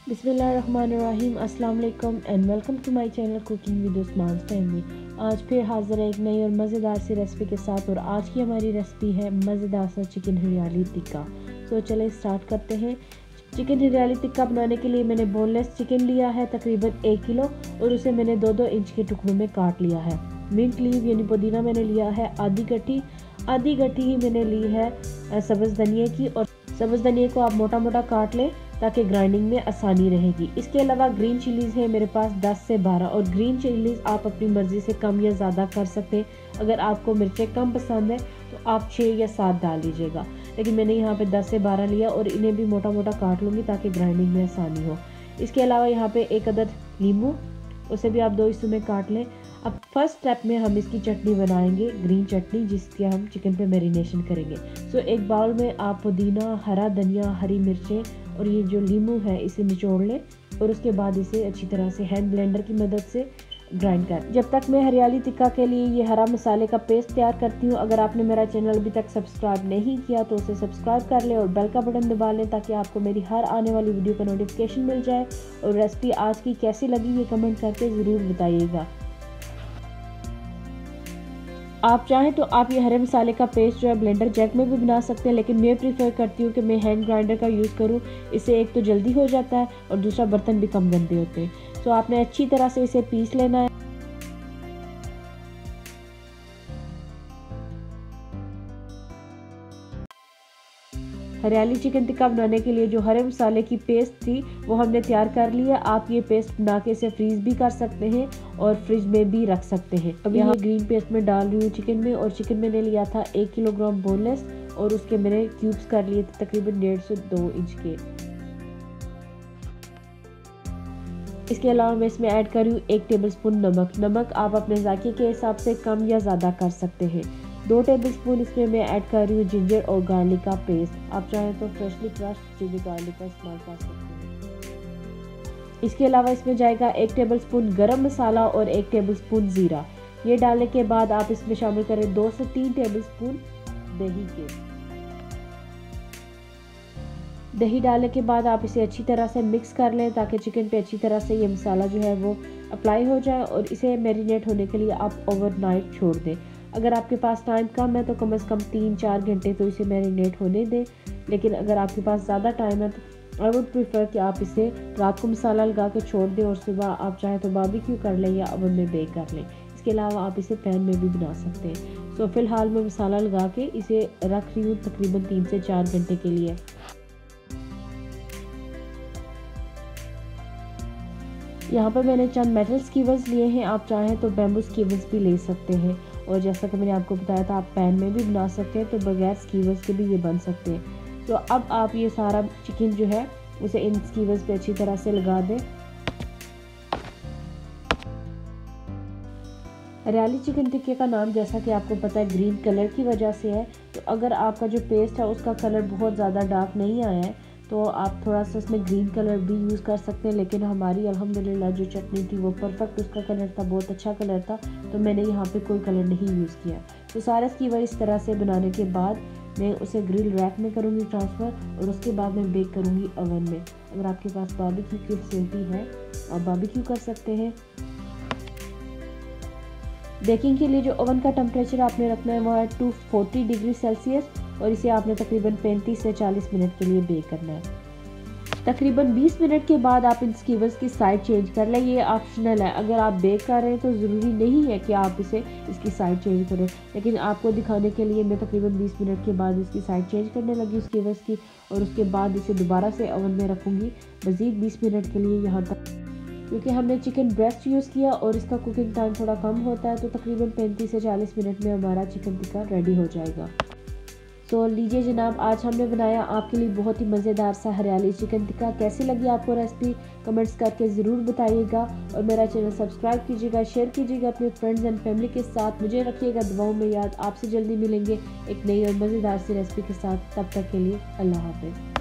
बिस्मिल्लाहिर्रहमानिर्रहीम, अस्सलाम वालेकुम and welcome to my channel cooking with Usman family. आज फिर हाज़िर है एक नई और मज़ेदार सी रेसिपी के साथ। और आज की हमारी रेसिपी है मज़ेदार सा चिकन हरियाली टिक्का। तो चले स्टार्ट करते हैं। चिकन हरियाली टिक्का बनाने के लिए मैंने बोनलेस चिकन लिया है तकरीबन 1 किलो, और उसे मैंने 2-2 इंच के टुकड़ों में काट लिया है। मिंट लीव यानी पुदीना मैंने लिया है आधी गट्ठी ही मैंने ली है सब्ज़ धनिया की। और सब्ज़ धनिया को आप मोटा मोटा काट लें ताकि ग्राइंडिंग में आसानी रहेगी। इसके अलावा ग्रीन चिलीज़ है मेरे पास 10 से 12, और ग्रीन चिलीज़ आप अपनी मर्ज़ी से कम या ज़्यादा कर सकते हैं। अगर आपको मिर्चें कम पसंद है तो आप 6 या 7 डाल लीजिएगा, लेकिन मैंने यहाँ पे 10 से 12 लिया और इन्हें भी मोटा मोटा काट लूँगी ताकि ग्राइंडिंग में आसानी हो। इसके अलावा यहाँ पे 1 अदद नींबू, उसे भी आप 2 हिस्सों में काट लें। अब फर्स्ट स्टेप में हम इसकी चटनी बनाएंगे, ग्रीन चटनी, जिसके हम चिकन पे मैरिनेशन करेंगे। सो एक बाउल में आप पुदीना, हरा धनिया, हरी मिर्चें और ये जो नींबू है इसे निचोड़ लें, और उसके बाद इसे अच्छी तरह से हैंड ब्लेंडर की मदद से ग्राइंड कर। जब तक मैं हरियाली टिक्का के लिए ये हरा मसाले का पेस्ट तैयार करती हूँ, अगर आपने मेरा चैनल अभी तक सब्सक्राइब नहीं किया तो उसे सब्सक्राइब कर लें और बेल का बटन दबा लें ताकि आपको मेरी हर आने वाली वीडियो का नोटिफिकेशन मिल जाए। और रेसिपी आज की कैसी लगी ये कमेंट करके ज़रूर बताइएगा। आप चाहें तो आप ये हरे मसाले का पेस्ट जो है ब्लेंडर जैक में भी बना सकते हैं, लेकिन मैं प्रीफर करती हूँ कि मैं हैंड ग्राइंडर का यूज़ करूँ। इससे एक तो जल्दी हो जाता है और दूसरा बर्तन भी कम गंदे होते हैं। तो आपने अच्छी तरह से इसे पीस लेना है। हरियाली चिकन टिक्का बनाने के लिए जो हरे मसाले की पेस्ट थी वो हमने तैयार कर लिया। आप ये पेस्ट बना के इसे फ्रीज भी कर सकते हैं और फ्रिज में भी रख सकते हैं। अब यहाँ ग्रीन पेस्ट में डाल रही हूँ चिकन में, और चिकन मैंने लिया था 1 किलोग्राम बोनलेस, और उसके मैंने क्यूब्स कर लिए थे तकरीबन 1.5 से 2 इंच के। इसके अलावा मैं इसमें ऐड कर रही हूँ 1 टेबलस्पून नमक आप अपने जायके के हिसाब से कम या ज़्यादा कर सकते हैं। 2 टेबलस्पून इसमें मैं ऐड कर रही हूँ जिंजर और गार्लिक का पेस्ट। आप चाहें तो फ्रेशली क्रश्ड जिंजर गार्लिक का इस्तेमाल कर सकते हैं। इसके अलावा इसमें जाएगा 1 टेबलस्पून गरम मसाला और 1 टेबलस्पून ज़ीरा। ये डालने के बाद आप इसमें शामिल करें 2 से 3 टेबलस्पून दही डालने के बाद आप इसे अच्छी तरह से मिक्स कर लें ताकि चिकन पे अच्छी तरह से ये मसाला जो है वो अप्लाई हो जाए। और इसे मैरिनेट होने के लिए आप ओवरनाइट छोड़ दें। अगर आपके पास टाइम कम है तो कम से कम 3-4 घंटे तो इसे मैरिनेट होने दें, लेकिन अगर आपके पास ज़्यादा टाइम है तो आई वुड प्रीफर कि आप इसे रात को मसाला लगा के छोड़ दें और सुबह आप चाहें तो बारबेक्यू कर लें या ओवन में बेक कर लें। इसके अलावा आप इसे पैन में भी बना सकते हैं। सो फिलहाल मैं मसाला लगा के इसे रख रही हूँ तकरीबन 3 से 4 घंटे के लिए। यहाँ पर मैंने चंद मेटल स्कीवर्स लिए हैं, आप चाहें तो बैम्बू स्कीवर्स भी ले सकते हैं। और जैसा कि मैंने आपको बताया था आप पैन में भी बना सकते हैं, तो बगैर स्कीवर्स के भी ये बन सकते हैं। तो अब आप ये सारा चिकन जो है उसे इन स्कीवर्स पे अच्छी तरह से लगा दें। हरियाली चिकन टिक्के का नाम जैसा कि आपको पता है ग्रीन कलर की वजह से है। तो अगर आपका जो पेस्ट है उसका कलर बहुत ज़्यादा डार्क नहीं आया है तो आप थोड़ा सा इसमें ग्रीन कलर भी यूज़ कर सकते हैं, लेकिन हमारी अल्हम्दुलिल्लाह जो चटनी थी वो परफेक्ट उसका कलर था, बहुत अच्छा कलर था, तो मैंने यहाँ पे कोई कलर नहीं यूज़ किया। तो सारे स्कीवर इस तरह से बनाने के बाद मैं उसे ग्रिल रैक में करूँगी ट्रांसफ़र, और उसके बाद मैं बेक करूँगी ओवन में। अगर आपके पास बारबेक्यू की फैसिलिटी है आप बारबेक्यू कर सकते हैं। बेकिंग के लिए जो ओवन का टेम्परेचर आपने रखना है वो है 240 डिग्री सेल्सियस, और इसे आपने तकरीबन 35 से 40 मिनट के लिए बेक करना है। तकरीबन 20 मिनट के बाद आप इन स्कीवर्स की साइड चेंज कर लें। ये ऑप्शनल है, अगर आप बेक कर रहे हैं तो ज़रूरी नहीं है कि आप इसकी साइड चेंज करें, लेकिन आपको दिखाने के लिए मैं तकरीबन 20 मिनट के बाद इसकी साइड चेंज करने लगी स्कीवर्स की, और उसके बाद इसे दोबारा से ओवन में रखूँगी मज़ीद 20 मिनट के लिए यहाँ तक। क्योंकि हमने चिकन ब्रेस्ट यूज़ किया और इसका कुकिंग टाइम थोड़ा कम होता है, तो तकरीबन 35 से 40 मिनट में हमारा चिकन टिक्का रेडी हो जाएगा। तो लीजिए जनाब, आज हमने बनाया आपके लिए बहुत ही मज़ेदार सा हरियाली चिकन टिक्का। कैसी लगी आपको रेसिपी कमेंट्स करके ज़रूर बताइएगा, और मेरा चैनल सब्सक्राइब कीजिएगा, शेयर कीजिएगा अपने फ्रेंड्स एंड फैमिली के साथ। मुझे रखिएगा दुआओं में याद। आपसे जल्दी मिलेंगे एक नई और मज़ेदार सी रेसिपी के साथ। तब तक के लिए अल्लाह हाफ़िज़।